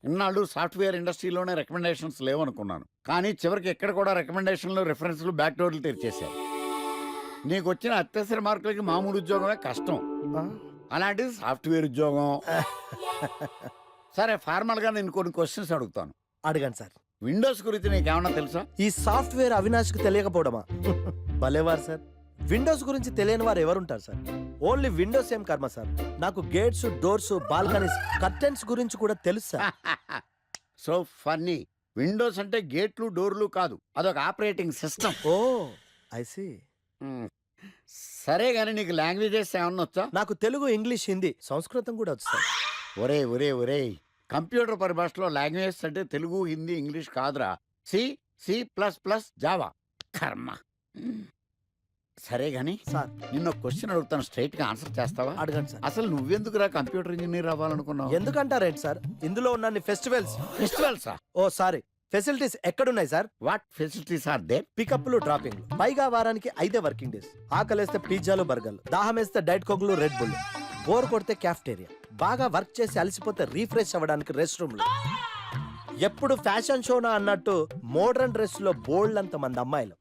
ఇన్నాళ్ళు software ఇండస్ట్రీలోనే recommendations లేవనుకున్నాను, కానీ చివరికి ఎక్కడ కూడా రికమెండేషన్లు రిఫరెన్స్లు బ్యాక్ డోర్లు తెరిచేశారు. నీకు వచ్చిన అత్యవసర మార్కులకి మామూలు ఉద్యోగమే కష్టం, అలాంటిది సాఫ్ట్వేర్ ఉద్యోగం. సరే, ఫార్మల్గా నేను కొన్ని క్వశ్చన్స్ అడుగుతాను. అడగండి సార్. విండోస్ గురించి నీకేమన్నా తెలుసా? ఈ సాఫ్ట్వేర్ అవినాష్కి తెలియకపోవడమా? భలేవారు సార్. విండోస్ గురించి తెలియని వారు ఎవరుంటారు సార్? ఓన్లీ విండోస్ ఏం కర్మ సార్, నాకు గేట్స్, డోర్స్, బాల్కనీస్, కర్టెన్స్ గురించి కూడా తెలుసు సార్. So funny. విండోస్ అంటే గేట్లు డోర్లు కాదు, అదొక operating system. Oh I see. సరే గానీ నీకు లాంగ్వేజెస్ ఏమన్నా వచ్చా? నాకు తెలుగు, ఇంగ్లీష్, హిందీ, సంస్కృతం కూడా వచ్చు సార్. ఒరే ఒరే ఒరే, కంప్యూటర్ పరిభాషలో లాంగ్వేజెస్ అంటే తెలుగు, హిందీ, ఇంగ్లీష్ కాదురా. C, C plus plus, Java. కర్మ. సరే గాని సార్ నిన్న క్వశ్చన్ అడుగుతాను, స్ట్రైట్ గా ఆన్సర్ చేస్తావా? అడగండి సార్. అసలు నువ్వెందుకురా కంప్యూటర్ ఇంజనీర్ అవ్వాలనుకున్నావు? ఎందుకంటారేంటి సార్, ఇందులో ఉన్న ఫెస్టివల్స్. ఫెస్టివల్సా? ఓ సారీ, ఫెసిలిటీస్ ఎక్కడున్నాయి sir? What facilities are they? పికప్లు, డ్రాపింగ్, పైగా వారానికి 5 వర్కింగ్ డేస్. ఆకలేస్తే పిజ్జాలు, బర్గర్లు, దాహం వేస్తే డైట్ కోక్లు, రెడ్ బుల్, బోర్ కొడితే క్యాఫ్టేరియా, బాగా వర్క్ చేసి అలసిపోతే రీఫ్రెష్ అవ్వడానికి రెస్ట్ రూమ్లు. ఎప్పుడు ఫ్యాషన్ షోనా అన్నట్టు మోడర్న్ డ్రెస్ లో బోల్డ్ అంత మంది అమ్మాయిలు.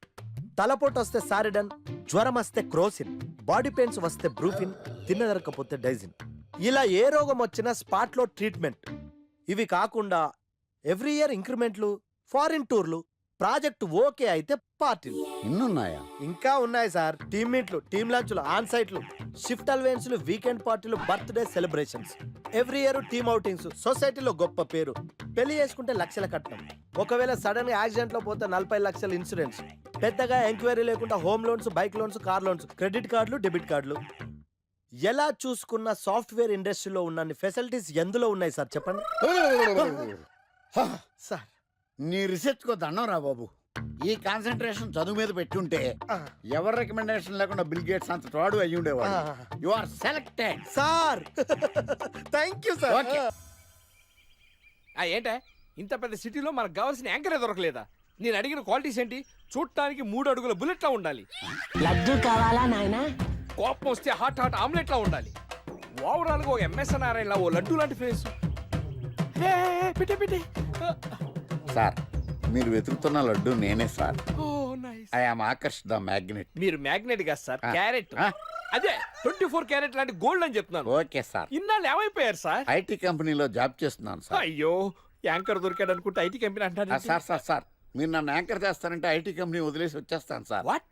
తలపోటు వస్తే సారిడన్, జ్వరం వస్తే క్రోసిన్, బాడీ పెయిన్స్ వస్తే బ్రూఫిన్, తిన్నదరకపోతే డైజిన్. ఇలా ఏ రోగం వచ్చినా స్పాట్ లో ట్రీట్మెంట్. ఇవి కాకుండా ఎవ్రీ ఇయర్ ఇంక్రిమెంట్లు, ఫారిన్ టూర్లు, ప్రాజెక్ట్ ఓకే అయితే పార్టీలు. ఇన్నున్నాయా? ఇంకా ఉన్నాయి సార్. టీమ్ మీట్లు, టీమ్ లంచ్లు, ఆన్ సైట్లు, షిఫ్ట్ అలవెన్స్లు, వీకెండ్ పార్టీలు, birthday celebrations, every year team outings, సొసైటీలో గొప్ప పేరు, పెళ్లి చేసుకుంటే లక్షల కట్నం, ఒకవేళ సడన్ గా యాక్సిడెంట్ లో పోతే 40 లక్షల ఇన్సూరెన్స్, పెద్దగా ఎంక్వైరీ లేకుండా home loans, bike loans, car loans, credit కార్డులు, డెబిట్ కార్డులు. ఎలా చూసుకున్న సాఫ్ట్వేర్ ఇండస్ట్రీలో ఉన్న ఫెసిలిటీస్ ఎందులో ఉన్నాయి సార్ చెప్పండి. సార్ నీ రీసెర్చ్ కో దండం రా బాబు. ఈ కాన్సన్ట్రేషన్ చదువు మీద పెట్టుంటే ఎవరి రికమెండేషన్ లేకుండా బిల్ గేట్స్ అంత తోడు అయ్యి ఉండేవాడు. You are selected sir. Thank you sir. Okay. ఏంటే ఇంత పెద్ద సిటీలో మనకు కావాల్సిన యాంకరే దొరకలేదా? నేను అడిగిన క్వాలిటీస్ ఏంటి? చూడటానికి 3 అడుగుల బుల్లెట్లా ఉండాలి, లడ్డు కావాలా నాయనా? కోపం వస్తే హాట్ హాట్ ఆమ్లెట్లా ఉండాలి, ఓవరాల్ గా ఒక ఎంఎస్ఎన్ఆర్ఐ లా ఓ లడ్డు లాంటి ఫేస్. పిటే పిటే. సార్, మీరు వెతుకుతున్న లడ్డు నేనే sir. Oh nice. I am Akarsh the magnet. మీరు మ్యాగ్నెట్ కాదు సార్, క్యారెట్. అదే 24 క్యారెట్ లాంటి గోల్డ్ అని చెప్తున్నాను. Okay sir. ఇన్నాళ్ళు ఏమైపోయారు సార్? ఐటీ కంపెనీలో జాబ్ చేస్తున్నాను సార్. అయ్యో, యాంకర్ దొరికాడు అనుకుంటే ఐటీ కంపెనీ అంటారు. సార్ సార్ సార్, మీరు నన్ను యాంకర్ చేస్తారంటే ఐటీ కంపెనీ వదిలేసి వచ్చేస్తాను సార్. వాట్?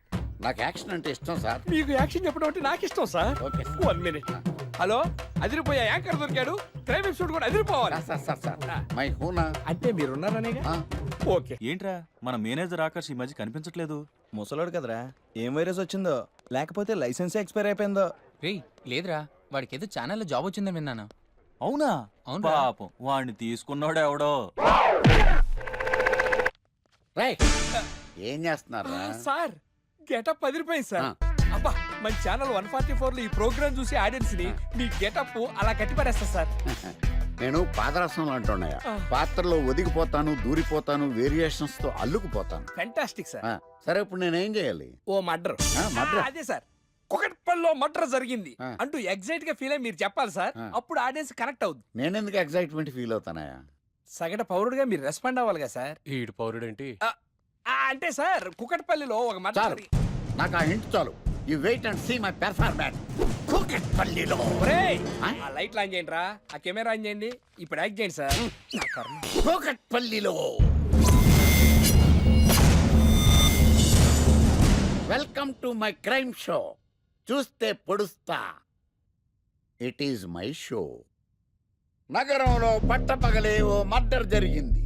నాకు యాక్షన్ అంటే ఇష్టం సార్. మీకు యాక్షన్ చెప్పడం అంటే నాకు ఇష్టం సార్. ఓకే. 1 మినిట్. హలో, అదిరిపోయా యాంకర్ దొరికాడు, క్రైమ్ ఎపిసోడ్ కూడా అదిరిపోవాలి. సార్ సార్ సార్, మై హూనా. అంటే మీరున్నారనేగా. ఓకే. ఏంట్రా మన మేనేజర్ ఆకర్ష్ ఈ మధ్య కనిపించట్లేదు? ముసలోడు కదరా, ఏం వైరస్ వచ్చిందో, లేకపోతే లైసెన్స్ ఎక్స్పైర్ అయిపోయిందో. రేయ్ లేదురా, వాడికి ఏదో ఛానల్లో జాబ్ వచ్చిందని విన్నాను. అవునా? అవును. పాపం వాడిని తీసుకున్నాడు ఎవడో. రైట్. ఏం చేస్తున్నారు? సార్ గెటప్ అదిరిపోయింది సార్. ఆ. అబ్బా, మన ఛానల్ 144 లో ఈ ప్రోగ్రామ్ చూసి ఆడియన్స్ ని మీ గెటప్ అలా కట్టి పడేస్తా సార్. నేను పాదరసంలో అంటున్నాయా, ఆ. పాత్రలో ఒదిగిపోతాను, దూరిపోతాను, వేరియేషన్స్ తో అల్లుకుపోతాను. Fantastic sir. సరే, ఇప్పుడు నేనేం చేయాలి? ఓ మర్డర్. మర్డర్? అదే సార్, కుకట్పల్లిలో మర్డర్ జరిగింది ఆ. అంటూ ఎగ్జైట్ గా ఫీల్ అయ్యి మీరు చెప్పాలి సార్. ఆ. అప్పుడు ఆడియన్స్ కనెక్ట్ అవుద్ది. నేనెందుకు ఎక్సైట్మెంట్ ఫీల్ అవుతానయా? సగటు పౌరుడుగా మీరు రెస్పాండ్ అవ్వాలి కదా సార్. ఈడు పౌరుడేంటి? అంటే సార్, కుకట్పల్లిలో ఒక మర్డర్ చాలు, నాకు ఆ హింట్ చాలు. You wait and see my performance. కూకట్పల్లిలో. ఆ లైట్ ఆన్ చేయండి రా, ఆ కెమెరా ఆన్ చేయండి, ఇప్పుడు యాక్ట్ చేయండి సార్. నా కర్మ. కూకట్పల్లిలో. Welcome to my crime show. చూస్తే పొడుస్తా. It is my show. నగరంలో పట్టపగలే ఓ మర్డర్ జరిగింది.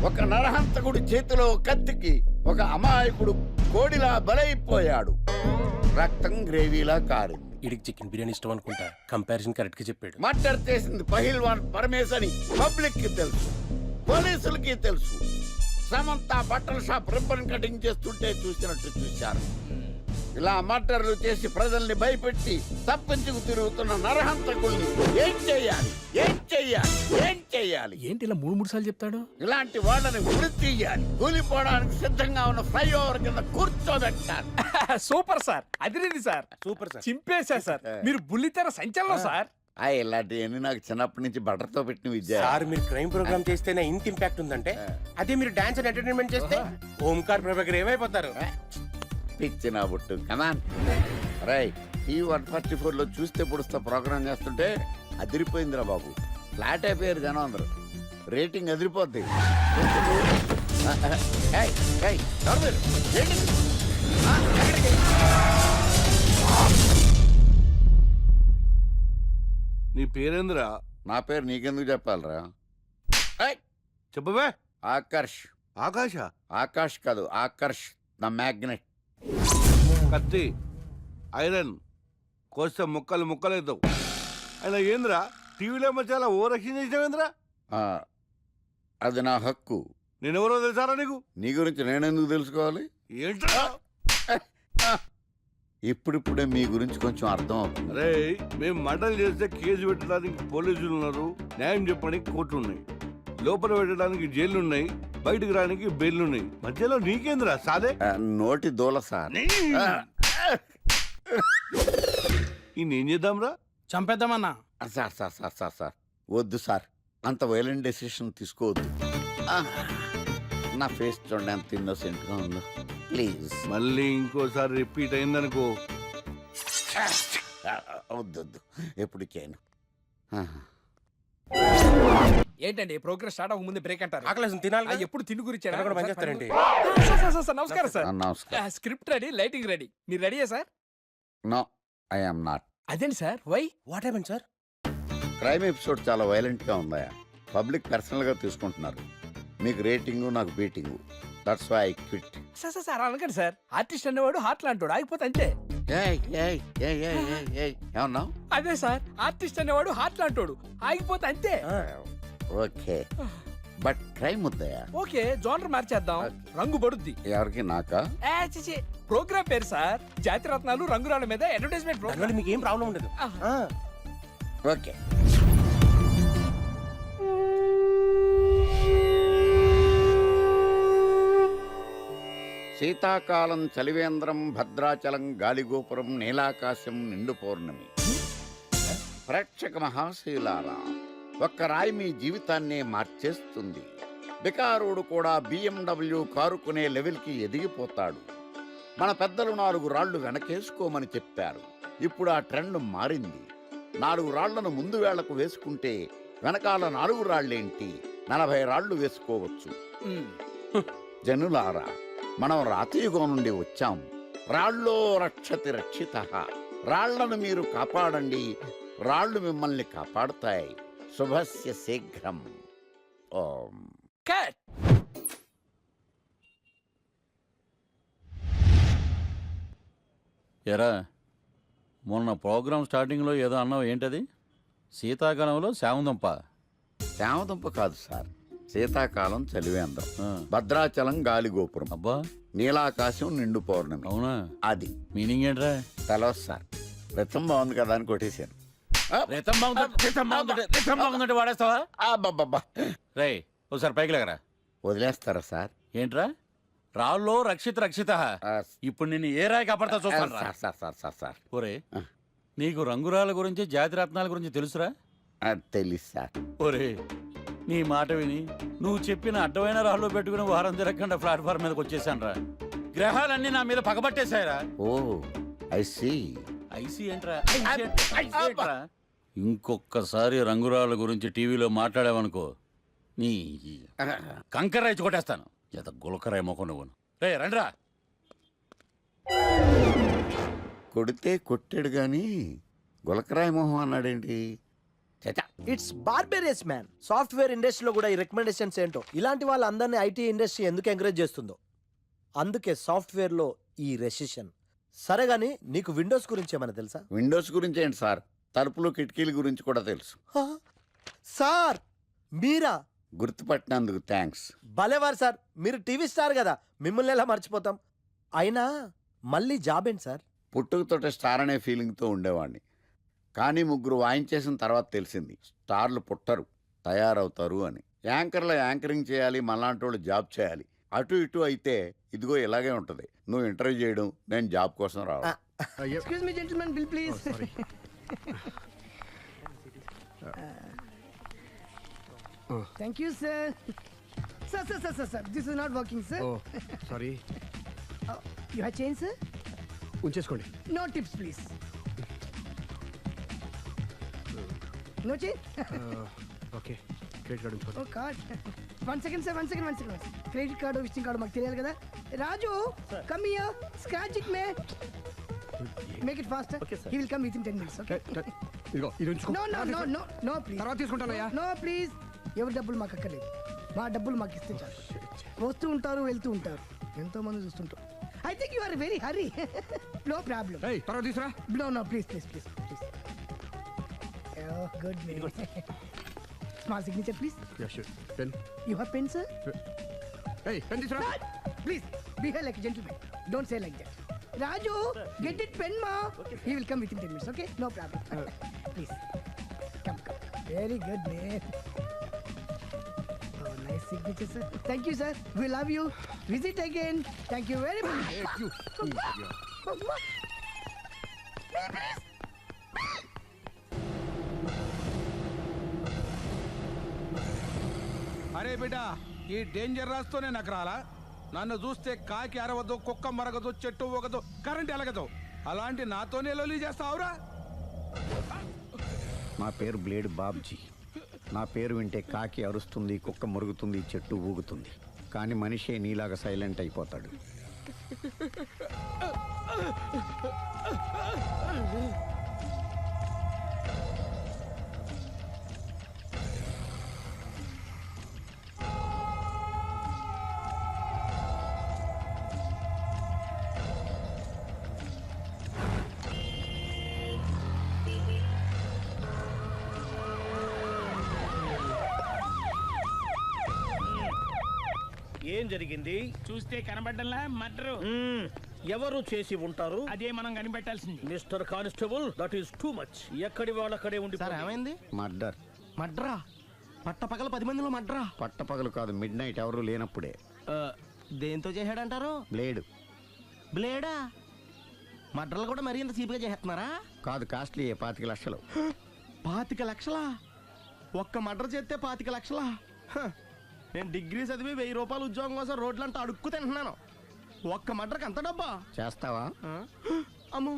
ఒక నరహంతకుడి చేతిలో కత్తికి ఒక అమాయకుడు కోడిలా బలైపోయాడు. రక్తం గ్రేవీలా కారింది. ఇడికి చికెన్ బిర్యానీ ఇష్టం అనుకుంటా, కంపారిజన్ కరెక్ట్ గా చెప్పాడు. మర్డర్ చేసింది పహిల్వాన్ పరమేశ్ అని పబ్లిక్ కి తెలుసు, పోలీసులకి తెలుసు. సమంత బట్టల షాప్ రిబ్బన్ కటింగ్ చేస్తుంటే చూసినట్టు చూశారు. ఇలా మర్డర్లు చేసి ప్రజల్ని భయపెట్టి తప్పించుకు తిరుగుతున్న నరహంతకుల్ని ఏం చెయ్యాలి, ఏం చెయ్యాలి, ఏం చెయ్యాలి? ఏంటి ఇలా 3 సార్లు చెప్తాడు? ఇలాంటి వాళ్ళని ఉరి తీయాలి. కూలిపోవడానికి సిద్ధంగా ఉన్న ఫ్లైఓవర్ కింద కూర్చోబెట్టాలి. సూపర్ సార్, అదిరింది సార్, సూపర్ సార్. చింపేశా సార్. మీరు బుల్లితెర సంచలనం సార్. ఇలాంటివన్నీ నాకు చిన్నప్పటి నుంచి బట్టర్తో పెట్టిన విద్య. సార్ మీరు క్రైమ్ ప్రోగ్రామ్ చేస్తేనే ఇంత ఇంపాక్ట్ ఉందంటే అదే మీరు డాన్స్ అండ్ ఎంటర్టైన్మెంట్ చేస్తే ఓంకార్ ప్రభాకర్ ఏమైపోతారు? పిచ్చి నా బుట్టు కమాన్. రై ఈ 144 లో చూస్తే పొడుస్తా ప్రోగ్రామ్ చేస్తుంటే అదిరిపోయిందిరా బాబు. ఫ్లాట్ అయిపోయారు జనం అందరూ. రేటింగ్ అదిరిపోద్ది. ఏయ్, ఏయ్, ఎవరు మీరు? ఏంటి? ఎక్కడికి? నీ పేరేంద్రా? నా పేరు నీకెందుకు చెప్పాలరా? చెప్పవే. ఆకర్ష్. ఆకాశ? ఆకాష్ కాదు, ఆకర్ష్ ద మ్యాగ్నెట్. కత్తి, ఐరన్ కోస్తే ముక్కలు ముక్కలవుతావు. అయినా ఏంద్రా టీవీలో మధ్య ఓ రక్షణ చేసినావేంద్రా? అది నా హక్కు. నేనెవరో తెలుసారా నీకు? నీ గురించి నేనెందుకు తెలుసుకోవాలి? ఏంట్రా? ఇప్పుడిప్పుడే మీ గురించి కొంచెం అర్థం అవుతుంది. అరే మేము మర్డర్ చేస్తే కేసు పెట్టడానికి పోలీసులు ఉన్నారు, న్యాయం చెప్పడానికి కోర్టులు ఉన్నాయి, లోపల పెట్టడానికి జైలు ఉన్నాయి, బయటకు రావడానికి బెయిల్ ఉన్నాయి. మధ్యలో నీకేంద్రా సాదే? నోటి దూల సార్. ఏం చేద్దాంరా? చంపేద్దామన్నా. Sir sir sir sir sir వద్దు సార్, అంత వైలెంట్ డెసిషన్ తీసుకోవద్దు. నా ఫేస్ చూడండి ఎంత ఇన్నోసెంట్ గా ఉందో. ప్లీజ్ మళ్ళీ ఇంకోసారి రిపీట్ అయిందనుకో. వద్దొద్దు, ఎప్పటికైనా. ఏంటండి ప్రోగ్రెస్ స్టార్ట్ అవ్వక ముందు బ్రేక్ అంటారు? ఆకలేసం తినాలి. ఎప్పుడు తిని గురించి కూడా పని చేస్తారండి. నమస్కారం సార్. నమస్కారం. Script ready, lighting ready. మీరు రెడీయా sir? No, I am not. అదేంటి sir, why? What happened sir? Crime episode చాలా వైలెంట్ గా ఉందా? పబ్లిక్ పర్సనల్ గా తీసుకుంటున్నారు. మీకు రేటింగ్, నాకు beating. That's why I quit. Sir sir sir అనకండి సార్. ఆర్టిస్ట్ అనేవాడు హార్ట్ లాంటోడు, ఆగిపోతే అంతే. ఏమన్నా? అదే సార్, ఆర్టిస్ట్ అనేవాడు హార్ట్ లాంటోడు, ఆగిపోతే అంతే. ఓకే, బట్ క్రైమ్ వద్దయా? ఓకే, జోనర్ మార్చేద్దాం, రంగు పడుద్ది. ఎవరికి? నాకా? ప్రోగ్రామ్ పేరు సార్ జాతి రత్నాలు రంగురాళ్ళ మీద అడ్వర్టైజ్మెంట్ దానివల్ల ప్రోగ్రామ్. మీకు ఏం ప్రాబ్లం ఉండదు. ఓకే. శీతాకాలం చలివేంద్రం, భద్రాచలం గాలిగోపురం, నీలాకాశం, నిండు పౌర్ణమి. ప్రేక్షక మహాశయులారా, ఒక్క రాయి మీ జీవితాన్నే మార్చేస్తుంది. బికారుడు కూడా BMW కారు కొనే లెవెల్కి ఎదిగిపోతాడు. మన పెద్దలు 4 రాళ్లు వెనకేసుకోమని చెప్పారు. ఇప్పుడు ఆ ట్రెండ్ మారింది. 4 రాళ్లను ముందు వేళ్లకు వేసుకుంటే వెనకాల 4 రాళ్లేంటి 40 రాళ్లు వేసుకోవచ్చు. జనులారా, మనం రాతియుగం నుండి వచ్చాం. రాళ్ళో రక్షతి రక్షిత. రాళ్లను మీరు కాపాడండి, రాళ్లు మిమ్మల్ని కాపాడుతాయి. శుభస్య శీఘ్రం. ఓం. కట్. ఎరా, మొన్న ప్రోగ్రామ్ స్టార్టింగ్లో ఏదో అన్నావు, ఏంటది? శీతాకాలంలో శామందంప. శామదుంప కాదు సార్, శీతాకాలం చలివేంద్రం, భద్రాచలం గాలిగోపురం, అబ్బా, నీలాకాశం, నిండు పౌర్ణమి. అవునా? అది మీనింగ్ ఏంట్రా? తెలవదు సార్, రతం బాగుంది కదా అని కొట్టేశాను. వాడేస్తావా? అబ్బబ్బబ్బా. రే, ఒకసారి పైకి లేకరా. వదిలేస్తారా సార్? ఏంట్రా? రాళ్ళో రక్షిత. ఇప్పుడు నిన్ను ఏ రాయి కాపాడతా చూస్తాను. Sir sir sir sir sir ఒరే, నీకు రంగురాల గురించి, జాతి రత్నాల గురించి తెలుసురా? తెలీదు సార్. ఒరే, నీ మాట విని నువ్వు చెప్పిన అడ్డమైన రాళ్ళు పెట్టుకుని వారం తిరగకుండా ప్లాట్ఫామ్ మీదకి వచ్చేసాను రా. గ్రహాలన్నీ నా మీద పగబట్టేశాయరా. ఓ, ఐ సీ. ఐసీ ఏంట్రా? ఇంకొక్కసారి రంగురాళ్ళ గురించి టీవీలో మాట్లాడావనుకో, నీ కంకర్రాయి కొట్టేస్తాను. ఎంత గులకరాయి మొక్క నువ్వు. రే రండ్రా. కొడితే కొట్టాడు గాని గులకరాయి మొహం అన్నాడేంటి? It's barbarous man. సాఫ్ట్వేర్ ఇండస్ట్రీలో కూడా ఈ రికమెండేషన్స్ ఏంటో, ఇలాంటి వాళ్ళందరినీ ఐటీ ఇండస్ట్రీ ఎందుకు ఎంకరేజ్ చేస్తుందో. అందుకే సాఫ్ట్వేర్లో ఈ రెసిషన్. సరే గానీ, నీకు విండోస్ గురించి ఏమైనా తెలుసా? విండోస్ గురించి ఏంటి సార్, తలుపులు కిటికీల గురించి కూడా తెలుసు. సార్ మీరా? గుర్తుపట్టినందుకు థ్యాంక్స్. భలేవారు సార్, మీరు టీవీ స్టార్ కదా, మిమ్మల్ని ఎలా మర్చిపోతాం. అయినా మళ్ళీ జాబ్ ఏంటి సార్? పుట్టుకతోటే స్టార్ అనే ఫీలింగ్తో ఉండేవాడిని. కానీ 3 వాయించేసిన తర్వాత తెలిసింది, స్టార్లు పుట్టరు, తయారవుతారు అని. యాంకర్లో యాంకరింగ్ చేయాలి, మళ్ళాంటి వాళ్ళు జాబ్ చేయాలి. అటు ఇటు అయితే ఇదిగో ఇలాగే ఉంటుంది. నువ్వు ఇంటర్వ్యూ చేయడం, నేను జాబ్ కోసం రావడం. Thank you sir. Sir this is not working sir. Sorry, you have change sir? ఉంచేసుకోండి. No tips please. No change. Okay, credit card ఉంచుకోండి. Oh card. One second sir, one second. Credit card visiting card మాకు తెలియాలి కదా. Raju come here, scratch it may, make it faster. He will come with in 10 minutes. Okay, ఇదిగో ఇది ఉంచుకో. No please. తర్వాత తీసుకుంటానయ్యా. No please. ఎవరి డబ్బులు మాకు అక్కర్లేదు, మా డబ్బులు మాకు ఇస్తే చాలు. వస్తూ ఉంటారు, వెళ్తూ ఉంటారు, ఎంతో మంది చూస్తుంటారు. I think you are very hurry. No problem. తర్వాత తీసురా. No, please. Oh, good man. Small signature, please. Yeah sure. Pen. You have pen, sir? Pen తీసురా. Please, behave like a gentleman. Don't say like that. Raju, get it pen, ma. He will come within 10 minutes, okay? No problem. Please. Come. Very good, man. Oh, nice signature, sir. Thank you, sir. We love you. Visit again. Thank you very much. Thank you. అరే బిడ్డ, ఈ danger రాస్తూనే నాకు రాలా? నన్ను చూస్తే కాకి అరవదు, కుక్క మరగదు, చెట్టు ఊగదు, కరెంట్ ఎలగదు. అలాంటి నాతోనే లొలి చేస్తావురా? నా పేరు బ్లేడ్ బాబ్జీ. నా పేరు వింటే కాకి అరుస్తుంది, కుక్క మురుగుతుంది, చెట్టు ఊగుతుంది, కానీ మనిషే నీలాగా సైలెంట్ అయిపోతాడు. ఏం జరిగింది? చూస్తే కనబడ్డంలా మర్డరు. ఎవరు చేసి ఉంటారు? అదే మనం కనిపెట్టాల్సింది. Mister constable, that is too much. ఎక్కడి వాళ్ళక్కడే ఉండి ఏమైంది? మర్డర్. మడ్రా? పట్టపగల 10 మందిలో మడ్రా? పట్టపగలు కాదు, మిడ్ నైట్ ఎవరు లేనప్పుడే. దేంతో చేశాడంటారు? బ్లేడ్. బ్లేడా? మడ్రలు కూడా మరీ ఇంత చీప్గా చేస్తున్నారా? కాదు, కాస్ట్లీ 25 లక్షలు. 25 లక్షలా? ఒక్క మడ్ర చేస్తే 25 లక్షలా? నేను డిగ్రీ చదివి 1000 రూపాయలు ఉద్యోగం కోసం రోడ్లంతా అడుక్కు తింటున్నాను. ఒక్క మడ్రకు అంత డబ్బా? చేస్తావా? అమ్మో.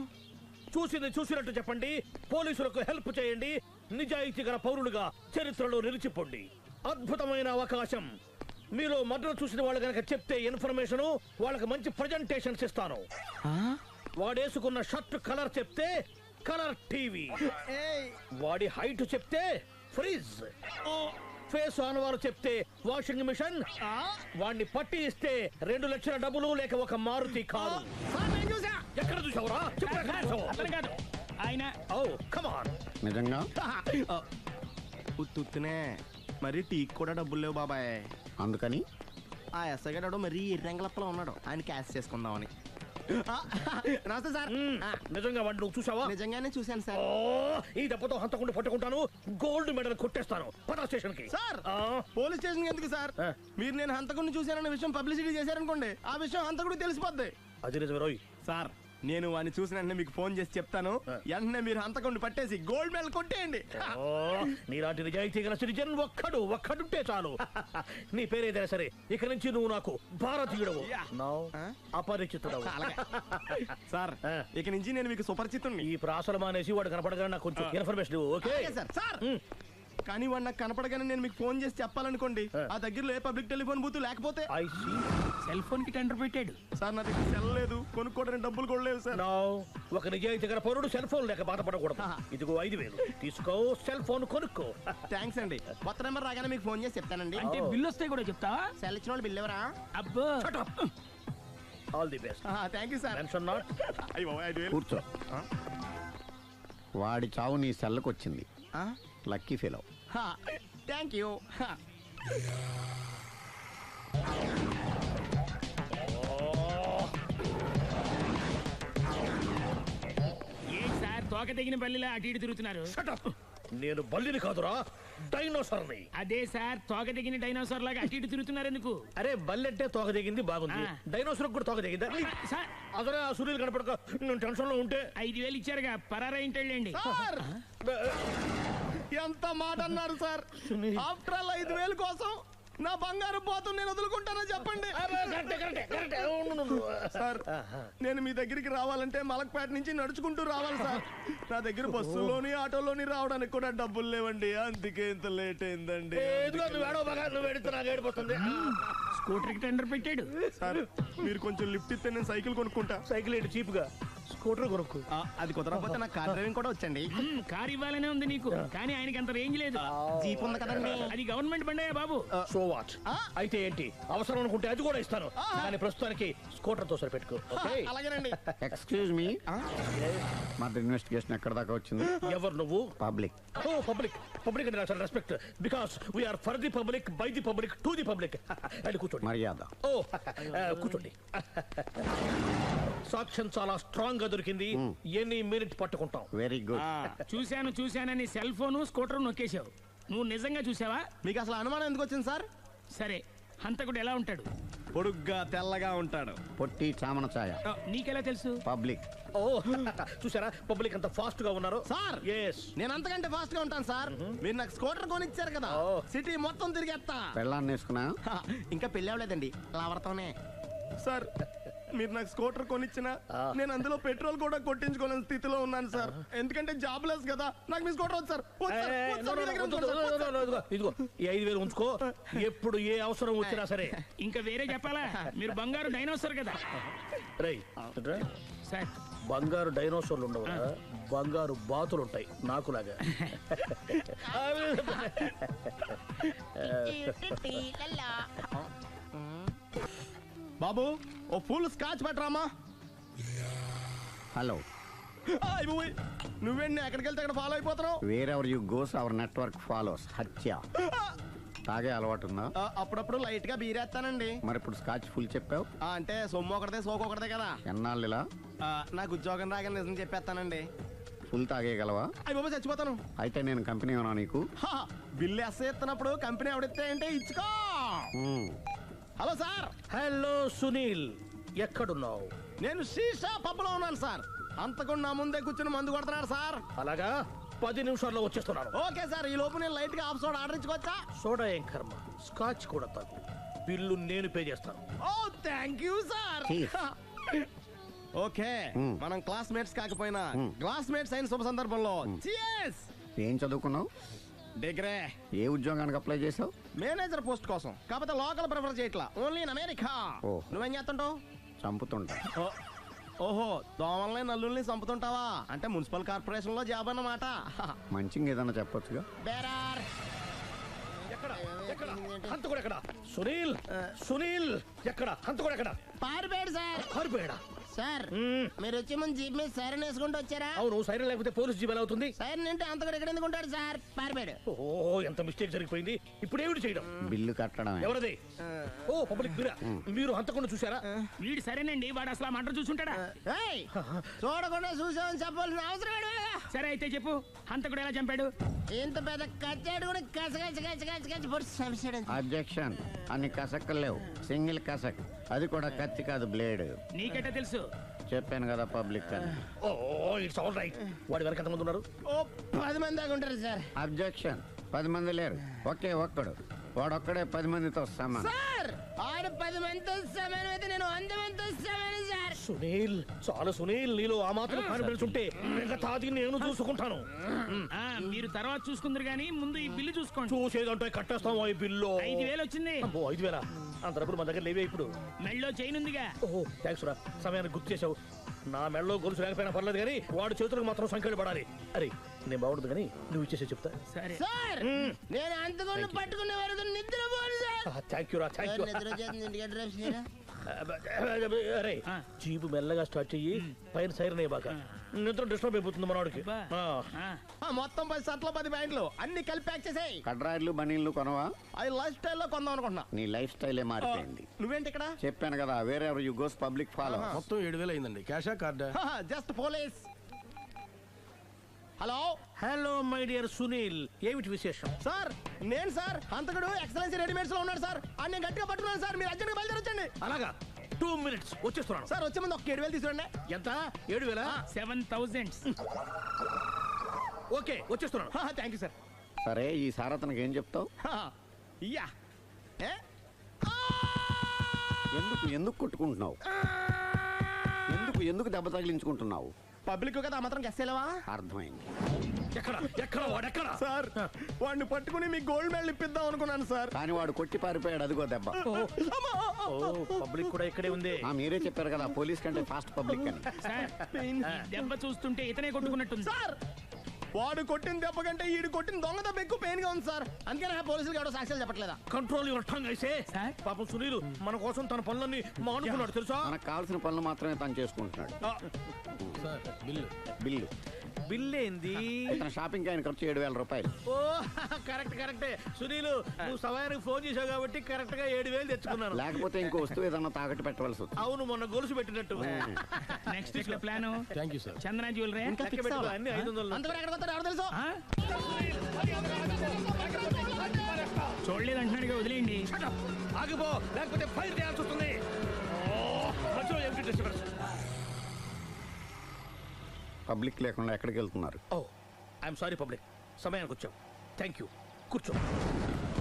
చూసినట్టు చెప్పండి, పోలీసులకు హెల్ప్ చేయండి, నిజాయితీ గల పౌరులుగా చరిత్రలో నిలిచిపోండి. అద్భుతమైన అవకాశం. మీలో మర్డర్ చూసిన వాళ్ళు కనుక చెప్తే ఇన్ఫర్మేషన్, వాళ్ళకి మంచి ప్రజెంటేషన్స్ ఇస్తాను. వాడేసుకున్న షర్ట్ కలర్ చెప్తే కలర్ టీవీ, వాడి హైట్ చెప్తే ఫ్రిజ్, ఫేస్ ఆన్ వారు చెప్తే వాషింగ్ మిషన్, వాడిని పట్టి ఇస్తే 2 లక్షల డబ్బులు లేక ఒక మారుతి కారు. ఎక్కడ చూసావురా? కాదు ఆయన. Oh come on. నిజంగా? ఉత్తునే మరి టీకి కూడా డబ్బులు లేవు బాబాయ్. అందుకని ఆ ఎస్ఐ గారు మరీ ఎర్రంగలప్పలో ఉన్నాడు, ఆయన క్యాష్ చేసుకుందామని. నమస్తే సార్. నిజంగా వాడిని నువ్వు చూసావా? నిజంగానే చూశాను సార్. ఈ దెబ్బతో హంతకుండా పట్టుకుంటాను, గోల్డ్ మెడల్ కొట్టేస్తాను. పటా స్టేషన్ కి. సార్, పోలీస్ స్టేషన్ ఎందుకు సార్? మీరు నేను హంతకుడిని చూశానన్న విషయం పబ్లిసిటీ చేశారనుకోండి, ఆ విషయం హంతకుడికి తెలిసిపోద్ది. అది నిజమే రోయ్. సార్, నేను వాడిని చూసిన వెంటనే మీకు ఫోన్ చేసి చెప్తాను. వెంటనే మీరు హంతకుడిని పట్టేసి గోల్డ్ మెడల్ కొట్టేయండి. నీలాంటి నిజాయితీ గల సిటిజన్ ఒక్కడుంటే చాలు. నీ పేరేదైనా సరే, ఇక నుంచి నువ్వు నాకు భారతీయుడవు, అపరిచితుడవు. సార్, ఇక నుంచి నేను మీకు సుపరిచితుడిని. ఈ ప్రాసలు మానేసి వాడు కనపడగానే నాకు కొంచెం ఇన్ఫర్మేషన్ ఇవ్వు, ఓకే? సార్, కానీ వాడు నాకు కనపడగానే నేను మీకు ఫోన్ చేసి చెప్పాలనుకోండి, ఆ దగ్గరలో ఏ పబ్లిక్ టెలిఫోన్ బూత్ లేకపోతే. సెల్ ఫోన్ కి టెండర్ పెట్టాడు సార్. నా దగ్గర సెల్ లేదు, కొనుక్కోవడానికి డబ్బులు కూడా లేవు సార్. ఒక నిజాయితీ గల పౌరుడు సెల్ ఫోన్ లేక బాధపడకూడదు. ఇదిగో 5000 తీసుకో, సెల్ ఫోన్ కొనుక్కో. థ్యాంక్స్ అండి. కొత్త నెంబర్ రాగానే మీకు ఫోన్ చేసి చెప్తానండి. అంటే బిల్లు వస్తే కూడా చెప్తావా? సెల్ ఇచ్చిన వాళ్ళు బిల్ ఎవరా? అబ్బో. All the best. Thank you sir. Tension not. కూర్చో. వాడి చావు నీ సెల్లకు వచ్చింది. Lucky fellow. Thank you. ఏంటి సార్, తోక తెగిన బల్లిలా అటు ఇటు తిరుగుతున్నారు? నేను బల్లిని కాదురా, డైనోసార్ని. అదే సార్, తోక తెగిన డైనోసార్ లాగా అటు ఇటు తిరుగుతున్నారు ఎందుకు? అరే, బల్లెట్టే తోక దిగింది బాగుంది, డైనోసార్ కూడా తోక దిగిందా? సార్, అదరే ఆ సూర్యులు కనపడక నేను టెన్షన్ లో ఉంటే 5000 ఇచ్చారుగా, పరారా ఇంటండి. ఎంత మాట అన్నారు సార్. ఆఫ్టర్ ఆల్ 5,000 కోసం నా బంగారు పోతు నేను వదులుకుంటానో చెప్పండి. సార్ నేను మీ దగ్గరికి రావాలంటే మలక్పేట నుంచి నడుచుకుంటూ రావాలి సార్. నా దగ్గర బస్సులోని ఆటోలోని రావడానికి కూడా డబ్బులు లేవండి. అందుకే ఇంత లేట్ అయిందండి. స్కూటర్ కి టెండర్ పెట్టాడు. సార్ మీరు కొంచెం లిఫ్ట్ ఇస్తే నేను సైకిల్ కొనుక్కుంటా. సైకిల్ ఏంటి చీప్ గా, స్కూటర్ కొనుక్కు. అది కుదరకపోతే నాకు కార్ డ్రైవింగ్ కూడా వచ్చండి. కార్ ఇవ్వాలనే ఉంది నీకు, కానీ ఆయనకి అంత రేంజ్ లేదు. జీప్ ఉంది కదండి. అది గవర్నమెంట్ బండయా బాబు. So what? అయితే ఏంటి, అవసరం అనుకుంటే అది కూడా ఇస్తాను, కానీ ప్రస్తుతానికి స్కూటర్ తో సరిపెట్టుకో. అలాగేనండి. ఎక్స్క్యూజ్ మీ, మర్డర్ ఇన్వెస్టిగేషన్ ఎక్కడ దాకా వచ్చింది? ఎవరు నువ్వు? పబ్లిక్. ఓ పబ్లిక్. పబ్లిక్ అంటే నాకు respect, because we are for the public, by the public, to the public. అది కూర్చోండి. మర్యాద. ఓ కూర్చోండి. సాక్ష్యం చాలా స్ట్రాంగ్ గా దొరికింది. ఎన్ని మినిట్ పట్టుకుంటాం. Very good. చూశానని సెల్ ఫోన్ స్కూటర్ నొక్కేశావు. నువ్వు నిజంగా చూసావా? మీకు అసలు అనుమానం ఎందుకు వచ్చింది సార్? సరే, హంతకుడు ఎలా ఉంటాడు? పొడుగ్గా తెల్లగా ఉంటాడు. పొట్టి చామన ఛాయ. నీకెలా తెలుసు? పబ్లిక్. ఓ చూసారా పబ్లిక్ అంత ఫాస్ట్ గా ఉన్నారు. సార్ ఎస్, నేను అంతకంటే ఫాస్ట్ గా ఉంటాను సార్. మీరు నాకు స్కూటర్ కొనిచ్చారు కదా, సిటీ మొత్తం తిరిగేస్తా. పెళ్ళాన్ని వేసుకున్నా? ఇంకా పెళ్లి అవ్వలేదండి, లావర్తోనే. సార్ మీరు నాకు స్కూటర్ కొనిచ్చిన నేను అందులో పెట్రోల్ కూడా కొట్టించుకోలేని స్థితిలో ఉన్నాను సార్. ఎందుకంటే జాబ్ లెస్ కదా. నాకు మీ స్కూటర్ వద్దు సార్. ఇదిగో ఈ 5,000 ఉంచుకో. ఎప్పుడు ఏ అవసరం వచ్చినా సరే. ఇంకా వేరే చెప్పాలా? మీరు బంగారు డైనోసార్ కదా. రై సార్ బంగారు డైనోసార్లు ఉండవు, బంగారు బాతులు ఉంటాయి నాకులాగా. బాబు ఓ ఫుల్ స్కాచ్ పెట్టరామా. హలో. నువ్వేంటి ఎక్కడికి వెళ్తే అక్కడ ఫాలో అయిపోతున్నావు? Wherever you goes our network follows. హత్య. తాగే అలవాటు ఉందా? అప్పుడప్పుడు లైట్ గా బీరేస్తానండి. మరి ఇప్పుడు స్కాచ్ ఫుల్ చెప్పావు అంటే సొమ్ము ఒకటిదే సోకు ఒకటిదే కదా. ఎన్నాళ్ళు ఇలా? నాకు ఉద్యోగం రాగానే నిజం చెప్పేస్తానండి. ఫుల్ తాగేయగలవా? అయ్యి బాబు చచ్చిపోతాను. అయితే నేను కంపెనీ ఉన్నా నీకు? బిల్లు ఎస్ ఎత్తినప్పుడు కంపెనీ ఎవడితే అంటే ఇచ్చుకో. Hello sir. హలో సునీల్, ఎక్కడున్నావు? నేను శీషా పబ్లో ఉన్నాను సార్. అంతకుండా నా ముందే కూర్చుని మందు కొడుతున్నాడు సార్. అలాగా, 10 నిమిషాల్లో వచ్చేస్తున్నాను. Okay sir. ఈ లోపు నేను లైట్ గా ఆఫ్ సోడా ఆర్డర్ ఇచ్చుకోవచ్చా? సోడా ఏం కర్మ, స్కాచ్ కూడా తాగు. బిల్లు నేను పే చేస్తాను. ఓ థ్యాంక్ యూ సార్. ఓకే, మనం క్లాస్మేట్స్ కాకపోయినా క్లాస్మేట్స్ అయిన శుభ సందర్భంలో cheers. ఏం చదువుకున్నావు? డిగ్రీ. ఏ ఉద్యోగానికి అప్లై చేసావు? మేనేజర్ పోస్ట్ కోసం. కాకపోతే లోకల్ ప్రిఫర్ చేయట్లా, ఓన్లీ ఇన్ అమెరికా. నువ్వేం చేస్తుంటావు? చంపుతుంటా. ఓహో, దోమల్ని నల్లుల్ని చంపుతుంటావా? అంటే మున్సిపల్ కార్పొరేషన్ లో జాబ్ అన్నమాట. మంచిగా ఏదన్నా చెప్పొచ్చుగా. బేరార్. హంతకుడు ఎక్కడ? సునీల్, సునీల్ ఎక్కడ? హంతకుడు ఎక్కడ? పారిపోయాడు సార్. పారిపోయాడా? సార్ మీరు వచ్చే ముందు జీప్ మీద సైరన్ వేసుకుంటూ వచ్చారా? అవును, సైరన్ లేకపోతే పోలీస్ జీబ్ ఎలా అవుతుంది? సైరన్ అంటే అంతకుడు ఎక్కడ ఎందుకు ఉంటాడు సార్? పారిపోయాడు. ఓ ఎంత మిస్టేక్ జరిగిపోయింది. ఇప్పుడు ఏమిటి చేయడం? బిల్లు కట్టడమే. ఎవరది? ఓ పబ్లిక్ మీరా? మీరు హంతకుండా చూసారా? వీడు సరేనండి, వాడు అసలు ఆ మంట చూసుంటాడా? చూడకుండా చూసామని చెప్పాల్సిన అవసరం ఏంటి? సరే అయితే చెప్పు, హంతకుడు ఎలా చంపాడు? ఇంత పెద్ద కచ్చాడు కూడా అబ్జెక్షన్. అన్ని కసక్కలు లేవు, సింగిల్ కసక్. అది కూడా కత్తి కాదు, బ్లేడ్. నీకెట్టా తెలుసు? చెప్పాను కదా పబ్లిక్ అని. Oh it's all right. వాడి వెనక ఎంతమంది ఉన్నారు? ఓ 10 మంది దాకా ఉంటారు సార్. అబ్జెక్షన్. 10 మంది లేరు, ఒకే ఒక్కడు. వాడొక్కడే 10 మందితో సమానం. సార్ ఆడ 10 మందితో సమానం అయితే నేను 100 మందితో సమానం సార్. సునీల్, చాలా సునీల్, నీలో ఆ మాత్రం కాన్ఫిడెన్స్ ఉంటే మిగతాది నేను చూసుకుంటాను. మీరు తర్వాత చూసుకుందరు గానీ ముందు ఈ బిల్లు చూసుకోండి. చూసేదంటే కట్టేస్తాం. ఈ బిల్లు 5,000 వచ్చింది. 5,000? అంత డబ్బులు మన దగ్గర లేవే ఇప్పుడు. మెళ్ళో చైన్ ఉందిగా. ఓహో థ్యాంక్స్ రా, సమయానికి గుర్తు చేసావు. నా మెడలో గొలుసు లేకపోయినా పర్లేదు కానీ వాడి చేతులకు మాత్రం సంఖ్యలు పడాలి. అరే నేను బాగుండదు కానీ నువ్వు ఇచ్చేసే చెప్తా. సరే సార్. నేను అంతకుండా పట్టుకునే వరకు నిద్రపోను సార్. థ్యాంక్ యూ రా, థ్యాంక్ యూ. నిద్ర చేస్తుంది ఇంటికి డ్రైవ్ చేయరా? అరే జీపు మెల్లగా స్టార్ట్ చెయ్యి, పైన సైరన్ అయ్యాక నిద్ర డిస్టర్బ్ అయిపోతుంది మనవాడికి. మొత్తం 10 షర్ట్లు 10 ప్యాంట్లు అన్ని కలిపి ప్యాక్ చేసేయ్. కడ్రాయిలు బనీళ్లు కొనవా? అది లైఫ్ స్టైల్లో కొందాం అనుకుంటున్నా. నీ లైఫ్ స్టైలే మారిపోయింది. నువ్వేంటి ఇక్కడ? చెప్పాను కదా, వేరే ఎవరు యు గోస్ పబ్లిక్ ఫాలో. మొత్తం 7,000 అయిందండి. క్యాషా కార్డా? Just police. Hello. Hello my dear Sunil, ఏమిటి విశేషం? సార్ నేను సార్ హంతకుడు ఎక్సలెన్సీ రెడీమేడ్స్ లో ఉన్నాడు సార్. అన్ని గట్టిగా పట్టుకున్నాను సార్. మీరు అర్జెంట్గా బయలుదేరొచ్చండి. అలాగా, 2 minutes వచ్చేస్తున్నాను. సార్ వచ్చే ముందు ఒక 7,000 తీసుకురండి. ఎంత? 7,000? 7,000. ఓకే వచ్చేస్తున్నాను. Thank you sir. సరే ఈసారి అతనికి ఏం చెప్తావు? ఇయ్యా ఏ? ఎందుకు ఎందుకు కొట్టుకుంటున్నావు? ఎందుకు దెబ్బ తగిలించుకుంటున్నావు? పబ్లిక్ కదా ఆ మాత్రం గెస్సేలేవా? అర్థమైంది. సార్ వాడిని పట్టుకుని మీ గోల్డ్ మెడల్ ఇప్పిద్దాం అనుకున్నాను సార్. కానీ వాడు కొట్టి పారిపోయాడు, అదిగో దెబ్బ. పబ్లిక్ కూడా ఇక్కడే ఉంది. మీరే చెప్పారు కదా పోలీస్ కంటే ఫాస్ట్ పబ్లిక్ అని. దెబ్బ చూస్తుంటే ఇతనే కొట్టుకున్నట్టుంది సార్. వాడు కొట్టిన దెబ్బ కంటే ఈడు కొట్టిన దొంగ దెబ్బ ఎక్కువ పెయిన్ గా ఉంది సార్. అందుకని పోలీసులు ఎవడో సాక్ష్యాలు చెప్పట్లేదా? కంట్రోల్ యువర్ టంగ్ అయితే. పాపం సునీల్ మన కోసం తన పనులన్నీ మానుకున్నాడు తెలుసా? మనకు కావాల్సిన పనులు మాత్రమే తను చేసుకుంటున్నాడు. బిల్లు బిల్ ఏంది? ఇతను షాపింగ్ ఆయన ఖర్చు 7,000 రూపాయలు. ఓ కరెక్టే సునీల్, నువ్వు సమయానికి ఫోన్ చేసావు కాబట్టి కరెక్ట్ గా 7,000 తెచ్చుకున్నాను. లేకపోతే ఇంకో వస్తువు ఏదన్నా తాకట్టు పెట్టవలసి వస్తుంది. అవును, మొన్న గొలుసు పెట్టినట్టు. Next plan thank you sir. Chandana jewellery అన్ని 500 అంతవరకు ఎక్కడ పోతారు ఎవరు తెలుసు? చూడలేదు అంటున్నాడుగా, వదిలేయండి. ఆగిపో, లేకపోతే ఫైల్ చేయాల్సి వస్తుంది. పబ్లిక్ లేకుండా ఎక్కడికి వెళ్తున్నారు? ఓ ఐఎమ్ సారీ పబ్లిక్, సమయానికి వచ్చాం. థ్యాంక్ యూ, కూర్చో.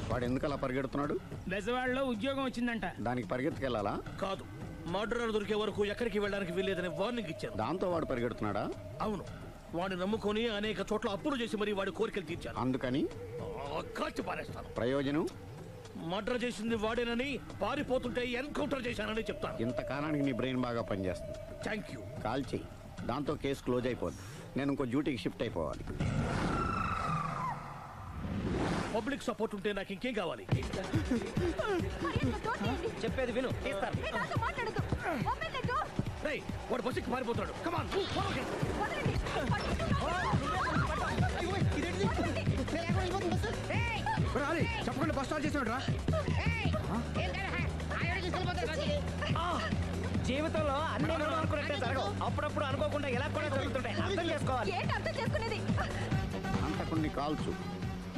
వాడు ఎందుకు అలా పరిగెడుతున్నాడు? బెజవాడలో ఉద్యోగం వచ్చిందంట. దానికి పరిగెత్తుకెళ్ళాలా? కాదు, మర్డరర్ దొరికే వరకు ఎక్కడికి వెళ్ళడానికి వీల్లేదని వార్నింగ్ ఇచ్చాను. దాంతో వాడు పరిగెడుతున్నాడా? అవును, వాడిని నమ్ముకొని అనేక చోట్ల అప్పులు చేసి మరి వాడి కోరికలు తీర్చాను. అందుకని కాల్చి పారేస్తాను. ప్రయోజనం? మర్డర్ చేసింది వాడేనని, పారిపోతుంటే ఎన్కౌంటర్ చేశానని చెప్తాను. ఇంతకాలానికి నీ బ్రెయిన్ బాగా పనిచేస్తుంది. Thank you. కాల్ చెయ్యి, దాంతో కేసు క్లోజ్ అయిపోద్ది. నేను ఇంకో డ్యూటీకి షిఫ్ట్ అయిపోవాలి. పబ్లిక్ సపోర్ట్ ఉంటే నాకు ఇంకేం కావాలి? చెప్పేది విను. రేయ్, వాడు బస్సుకి పారిపోతాడు. కమాన్ చెప్పకుండా బస్ స్టార్ట్ చేసాడు రా. జీవితంలో అన్ని మనం అనుకున్నట్టే జరగవు. అప్పుడప్పుడు అనుకోకుండా ఎలా కూడా జరుగుతుంటాయి. అర్థం చేసుకోవాలి. అంతకుని కాల్చు.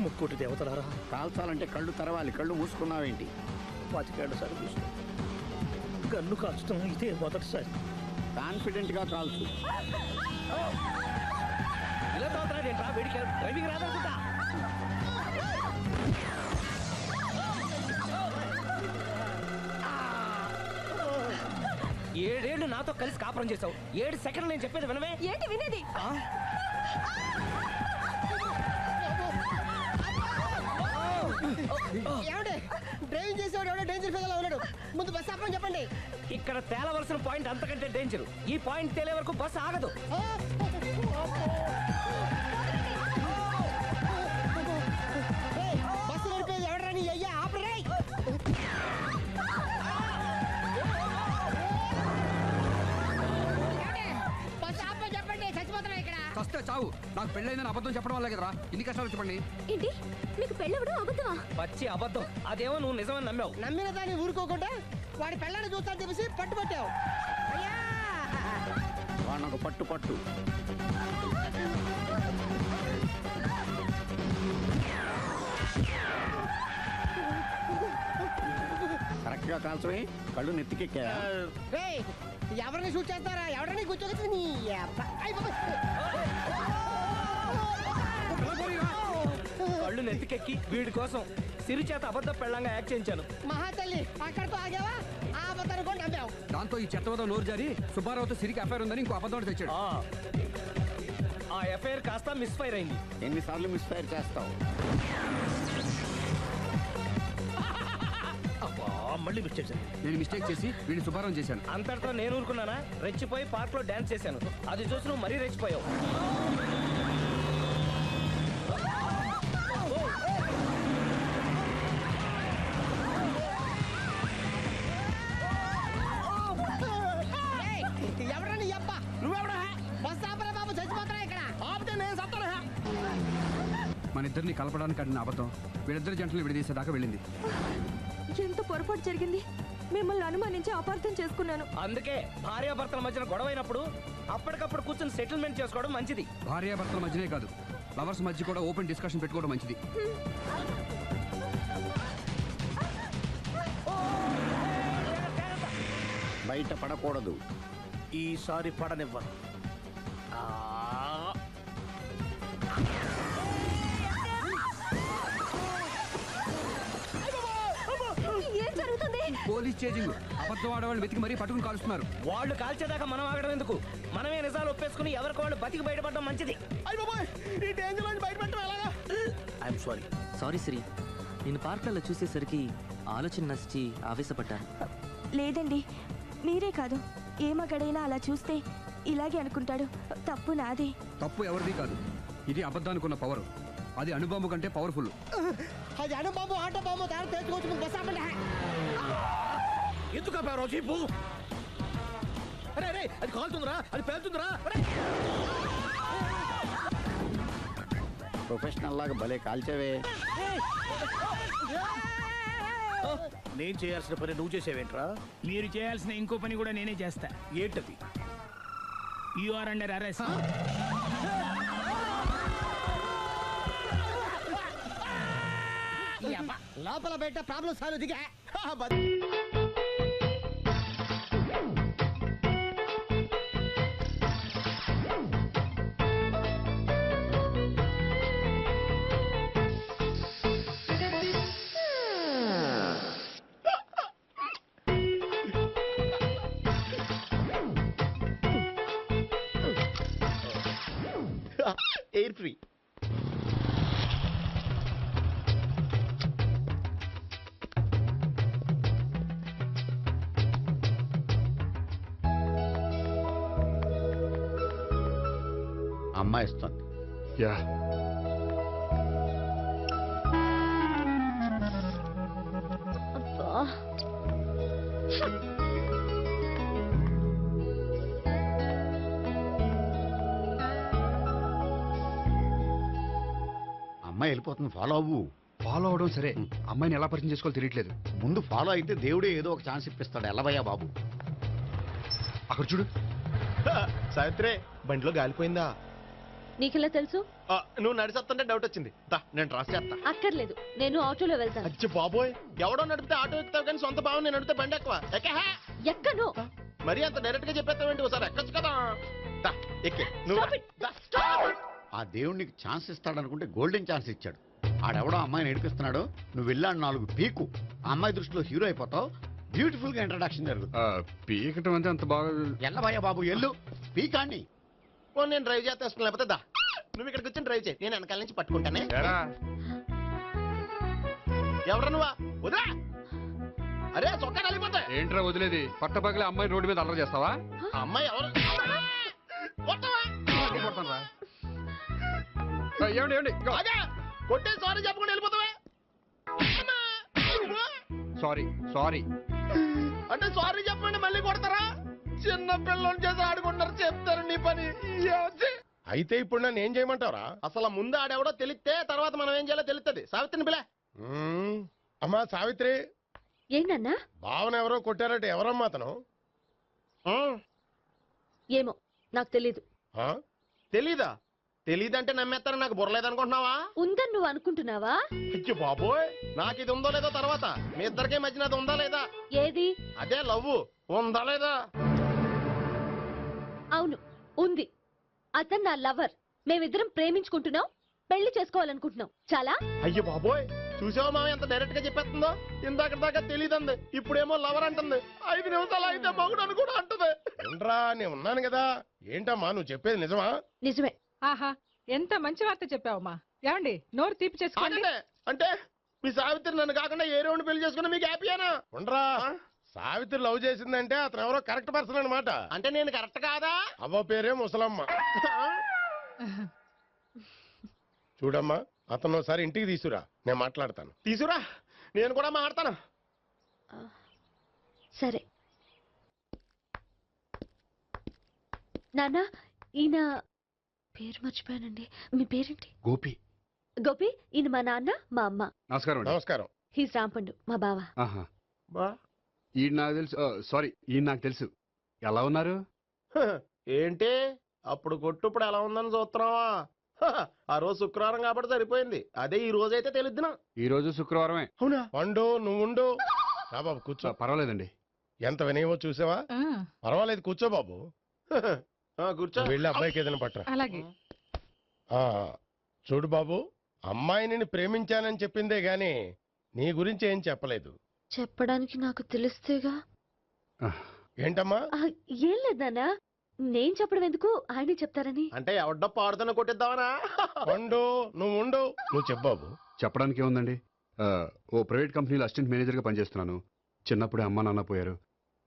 ముక్కోటి దేవతలారా, కాల్చాలంటే కళ్ళు తెరవాలి. కళ్ళు మూసుకున్నావేంటి? 25 సార్లు చూసిన గన్ను కాల్చడం ఇదే మొదటిసారి. కాన్ఫిడెంట్ గా కాల్చు. ఇలా తోలుతున్నాడు ఏంట్రా? వీడికి డ్రైవింగ్ రాదనుకుంటా. ఏడేళ్లు నాతో కలిసి కాపురం చేసావు. 7 సెకండ్లు నేను చెప్పేది వినవే? ఏంటి వినేది? డ్రైవింగ్ చేసేవాడు ఎవడో డేంజర్ ఫీల్ ఉన్నాడు. ముందు బస్ ఆపమని చెప్పండి. ఇక్కడ తేలవలసిన పాయింట్ అంతకంటే డేంజర్. ఈ పాయింట్ తేలే వరకు బస్సు ఆగదు. బస్సు నడిపేది ఎవడని అయ్యా ఆపరే. బస్ ఆపమని చెప్పండి, చచ్చిపోతున్నా ఇక్కడ. వస్తే చావు. నాకు పెళ్ళైందని అబద్ధం చెప్పడం వల్ల కదరా ఇన్ని కష్టాలు చెప్పండి. ఏంటి మీకు పెళ్ళవడం అబద్ధమా? పచ్చి అబద్ధం. అదేమో నువ్వు నిజమని నమ్మావు. నమ్మిన దాన్ని ఊరుకోకుండా వాడి పెళ్ళాన్ని చూస్తాను చెప్పేసి పట్టుబట్టావు. అయ్యా వాడినొక పట్టు పట్టు. కరెక్ట్ గా కాల్చవే. కళ్ళు నెత్తికెక్కా? రేయ్, ఎవరిని షూట్ చేస్తారా? ఎవరిని కూర్చోవచ్చు నీ అబ్బా. అయ్ బాబోయ్. కళ్ళు నెత్తికెక్కి వీడి కోసం సిరి చేత అబద్ధం పెళ్ళంగా యాక్ట్ చేయించాను. మహాతల్లి అక్కడితో ఆగావా? ఆ అబద్ధాన్ని కూడా నమ్మావు. దాంతో ఈ చెత్తవతో నోరు జారి సుబ్బారావుతో సిరికి అఫైర్ ఉందని ఇంకో అబద్ధం తెచ్చాడు. ఆ ఎఫ్ఐఆర్ కాస్త మిస్ఫైర్ అయింది. ఎన్నిసార్లు మిస్ఫైర్ చేస్తావు? మళ్ళీ మిస్టేక్ చేశాను. నేను మిస్టేక్ చేసి వీడిని సుబ్బారావు చేశాను. అంతటితో నేను ఊరుకున్నానా? రెచ్చిపోయి పార్క్ లో డాన్స్ చేశాను. అది చూసి నువ్వు మరీ రెచ్చిపోయావు. ఎవరని అబ్బా? నువ్వెవడా? బస్ ఆపరా బాబు, చచ్చిపోతున్నా ఇక్కడ. ఆపితే నేను సత్తాను. మన ఇద్దరిని కలపడానికి అడిగిన అబద్ధం వీళ్ళిద్దరి జంటలు విడదీసేదాకా వెళ్ళింది. ఎంత పొరపాటు జరిగింది. మిమ్మల్ని అనుమానించి అపార్థం చేసుకున్నాను. అందుకే భార్యాభర్తల మధ్యన గొడవైనప్పుడు అప్పటికప్పుడు కూర్చొని సెటిల్మెంట్ చేసుకోవడం మంచిది. భార్యాభర్తల మధ్యనే కాదు, లవర్స్ మధ్య కూడా ఓపెన్ డిస్కషన్ పెట్టుకోవడం మంచిది. బయట పడకూడదు. ఈసారి పడనివ్వను. పోలీస్ చేజింగ్ అబద్ధం ఆడవాళ్ళు వెతికి మరీ పట్టుకుని కాలుస్తున్నారు. వాళ్ళు కాల్చేదాకా మనం ఆగడం ఎందుకు? మనమే నిజాలు ఒప్పేసుకుని ఎవరికి వాళ్ళు బతికి బయటపడడం మంచిది. అయ్య బాబోయ్, ఈ డేంజర్ నుంచి బయటపడటం ఎలాగా? I'm sorry. సారీ శ్రీ, నేను పార్కులలో చూసేసరికి ఆలోచన నచ్చి ఆవేశపడ్డాను. లేదండి, మీరే కాదు, ఏ మగాడైనా అలా చూస్తే ఇలాగే అనుకుంటాడు. తప్పు నాదే. తప్పు ఎవరిది కాదు. ఇది అబద్ధానికి ఉన్న పవర్. అది అణుబాంబు కంటే పవర్ఫుల్. అది అణుబాంబు ఆటో బాంబు తయారు తెచ్చుకోవచ్చు. బస్ ఆపండి. ఎందుకు ఆపారో చెప్పు. అరే అరే, అది కాలుతుందిరా, అది పేలుతుందిరా. ప్రొఫెషనల్ లాగా భలే కాల్చావే. నేను చేయాల్సిన పని నువ్వు చేసేవేంట్రా? మీరు చేయాల్సిన ఇంకో పని కూడా నేనే చేస్తా. ఏంటది? You are under arrest. లోపల బయట ప్రాబ్లం సాల్వ్ దిగా. Air free. అమ్మాయి ఇస్తుంది. అమ్మాయి వెళ్ళిపోతుంది, ఫాలో అవ్వు. ఫాలో అవడం సరే, అమ్మాయిని ఎలా పరిచయం చేసుకోవాలో తెలియట్లేదు. ముందు ఫాలో అయితే దేవుడే ఏదో ఒక ఛాన్స్ ఇప్పిస్తాడు. ఎలవయ్యా బాబు. అక్కడ చూడు. సావిత్రి, బండిలో గాలిపోయిందా? నీకెలా తెలుసు? నువ్వు నడిచేస్తుంటే డౌట్ వచ్చింది. నేను ట్రాన్స్ చేస్తా. అక్కర్లేదు, నేను ఆటోలో వెళ్తాను. అచ్చి బాబోయ్, ఎవడో నడిపితే ఆటో ఎక్కుతావు కానీ సొంత భావం నేను నడిపితే బండి ఎక్కువ. ఎక్కను. మరి అంత డైరెక్ట్ గా చెప్పేస్తావేంటి? ఒకసారి ఎక్కొచ్చు కదా. ఎక్కే నువ్వు. ఆ దేవుడు నీకు ఛాన్స్ ఇస్తాడనుకుంటే గోల్డెన్ ఛాన్స్ ఇచ్చాడు. ఆడెవడో అమ్మాయిని ఏడిపిస్తున్నాడు, నువ్వు వెళ్ళాడు 4 పీకు. ఆ అమ్మాయి దృష్టిలో హీరో అయిపోతావు. బ్యూటిఫుల్ గా ఇంట్రడక్షన్ జరుగుతుంది. పీకటం అంటే అంత బాగా. ఎల్లబయ్యా బాబు, ఎల్లు పీకాన్ని. నేను డ్రైవ్ చేస్తాను, లేకపోతే దా నువ్వు ఇక్కడికి వచ్చి డ్రైవ్ చేయి, నేను వెనకాల నుంచి పట్టుకుంటానే. ఎవరు నువ్వా? వదిలా. అరే చొక్కా కలిగిపోతా. ఏంట్రా వదిలేది? పట్టపగలే అమ్మాయి రోడ్డు మీద అల్లరి చేస్తావా? అమ్మాయి ఎవరు? ఏమండి ఏమండి, కొట్టే సారీ చెప్పకుండా వెళ్ళిపోతావా? సారీ సారీ అంటే సారీ చెప్పండి మళ్ళీ కొడతారా? చిన్న పిల్లలు చేసి ఆడుకుంటారు, చెప్తారు నీ పని. అయితే ఇప్పుడు నన్ను ఏం చేయమంటారా? అసలు ముందు ఆడెవడో తెలిస్తే తర్వాత మనం ఏం చేయాలో తెలుస్తుంది. సావిత్రిని పిల్ల. అమ్మా సావిత్రి. ఏంటన్నా? భావన ఎవరో కొట్టారట. ఎవరమ్మా అతను? ఏమో నాకు తెలీదు. తెలీదా? తెలీదంటే నమ్మేస్తారని నాకు బుర్రలేదనుకుంటున్నావా? ఉందని నువ్వు అనుకుంటున్నావా? అయ్యో బాబోయ్, నాకు ఇది ఉందో లేదో తర్వాత. మీ ఇద్దరికే మధ్యన అది ఉందా లేదా? ఏది? అదే లవ్ ఉందా లేదా? అవును, ఉంది. అతను నా లవర్. మేమిద్దరం ప్రేమించుకుంటున్నాం, పెళ్లి చేసుకోవాలనుకుంటున్నాం. చాలా. అయ్యో బాబోయ్, చూసావా మామ ఎంత డైరెక్ట్ గా చెప్పేస్తుందో? ఇందాక దాకా తెలియదండి, ఇప్పుడేమో లవర్ అంటుంది. 5 నిమిషాలు అయితే మగుడు అని కూడా అంటుంది. ఏంట్రా, నేను ఉన్నాను కదా. ఏంటమ్మా నువ్వు చెప్పేది నిజమా? నిజమే. ఆహా, ఎంత మంచి వార్త చెప్పావమ్మా. ఏమండి, నోరు తీపి చేసుకోండి. అంటే మీ సావిత్రి నన్ను కాకుండా ఏ రౌండ్ పెళ్లి చేసుకున్నా మీకు హ్యాపీయేనా? ఉండరా, సావిత్రి లవ్ చేసిందంటే అతను ఎవరో కరెక్ట్ పర్సన్ అనమాట. అంటే నేను కరెక్ట్ కాదా? అవ్వ పేరే ముసలమ్మ. చూడమ్మా, అతను ఒకసారి ఇంటికి తీసుకురా, నేను మాట్లాడతాను. తీసుకురా, నేను కూడా మాట్లాడతాను. సరే. నాన్న, ఈయన పేరు మర్చిపోయానండి. మీ పేరేంటి? గోపి. గోపి, ఈయన మా నాన్న, మా అమ్మ. నమస్కారం. నమస్కారం. హీస్ రాంపండు, మా బావ. ఈయన నాకు తెలుసు. సారీ, ఈయన నాకు తెలుసు. ఎలా ఉన్నారు? ఏంటి అప్పుడు కొట్టుప్పుడు ఎలా ఉందని చూస్తున్నావా? ఆ రోజు శుక్రవారం కాబట్టి సరిపోయింది. అదే ఈ రోజు అయితే తెలిద్దునా. ఈ రోజు శుక్రవారమే. అవునా? వండు, నువ్వు ఉండు. బాబు కూర్చో. పర్వాలేదండి. ఎంత వినయమో చూసావా? పర్వాలేదు, కూర్చో బాబు. కూర్చో. వెళ్ళి అబ్బాయికి ఏదైనా పట్టరా. అలాగే. చూడు బాబు, అమ్మాయిని ప్రేమించానని చెప్పిందే గాని నీ గురించి ఏం చెప్పలేదు. చెప్పడానికి నాకు తెలిస్తేగా. ఏంటమ్మా? ఏం లేదన్నా, నేను చెప్పడం ఎందుకు, ఆయనే చెప్తారని. అంటే ఎవడ్డో పాడుతున్న కొట్టిద్దామనా? ఉండు నువ్వు చెప్పు బాబు. చెప్పడానికి ఏముందండి, ఓ ప్రైవేట్ కంపెనీలో అసిస్టెంట్ మేనేజర్గా పనిచేస్తున్నాను. చిన్నప్పుడే అమ్మ నాన్న పోయారు.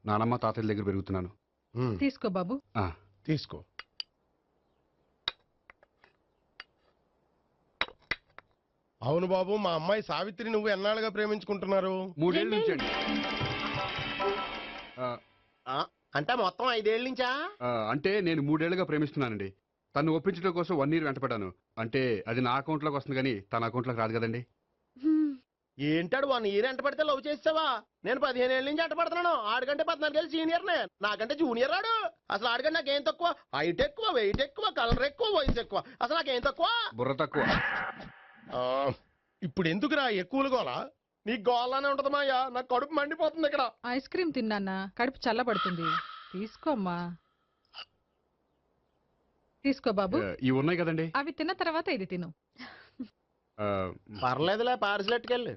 నానమ్మ తాతయ్య దగ్గర పెరుగుతున్నాను. తీసుకో బాబు. తీసుకో. అవును బాబు, మా అమ్మాయి సావిత్రి నువ్వు ఎన్నాళ్ళుగా ప్రేమించుకుంటున్నారు? 3 ఏళ్ళ నుంచి అండి. అంటే మొత్తం 5 ఏళ్ళ నుంచా? అంటే నేను 3 ఏళ్ళుగా ప్రేమిస్తున్నానండి. తను ఒప్పించడం కోసం 1 year వెంటపడ్డాను. అంటే అది నా అకౌంట్లోకి వస్తుంది కానీ తన అకౌంట్లోకి రాదు కదండి. ఏంటాడు 1 year ఎంట పడితే లవ్ చేసావా? నేను 15 ఏళ్ళ నుంచి ఎంట పడుతున్నాను. ఆడికంటే 14 ఏళ్ళు సీనియర్నే, నాకంటే జూనియర్ ఆడు. అసలు ఆడికంటే నాకేం తక్కువ? హైట్ ఎక్కువ, వెయిట్ ఎక్కువ, కలర్ ఎక్కువ, వయసు ఎక్కువ. అసలు నాకేం తక్కువ? బుర్ర తక్కువ. ఇప్పుడు ఎందుకురా ఎక్కువలు గోలా? నీ గోలానే ఉంటది మాయా, నాకు కడుపు మండిపోతుంది ఇక్కడ. ఐస్ క్రీమ్ తిన్నానా, కడుపు చల్లబడుతుంది. తీసుకోమ్మా. తీసుకో బాబు. ఇవి ఉన్నాయి కదండి, అవి తిన్న తర్వాత ఇది తిను. పర్లేదులే, పార్సిల్ ఎట్టుకెళ్ళి.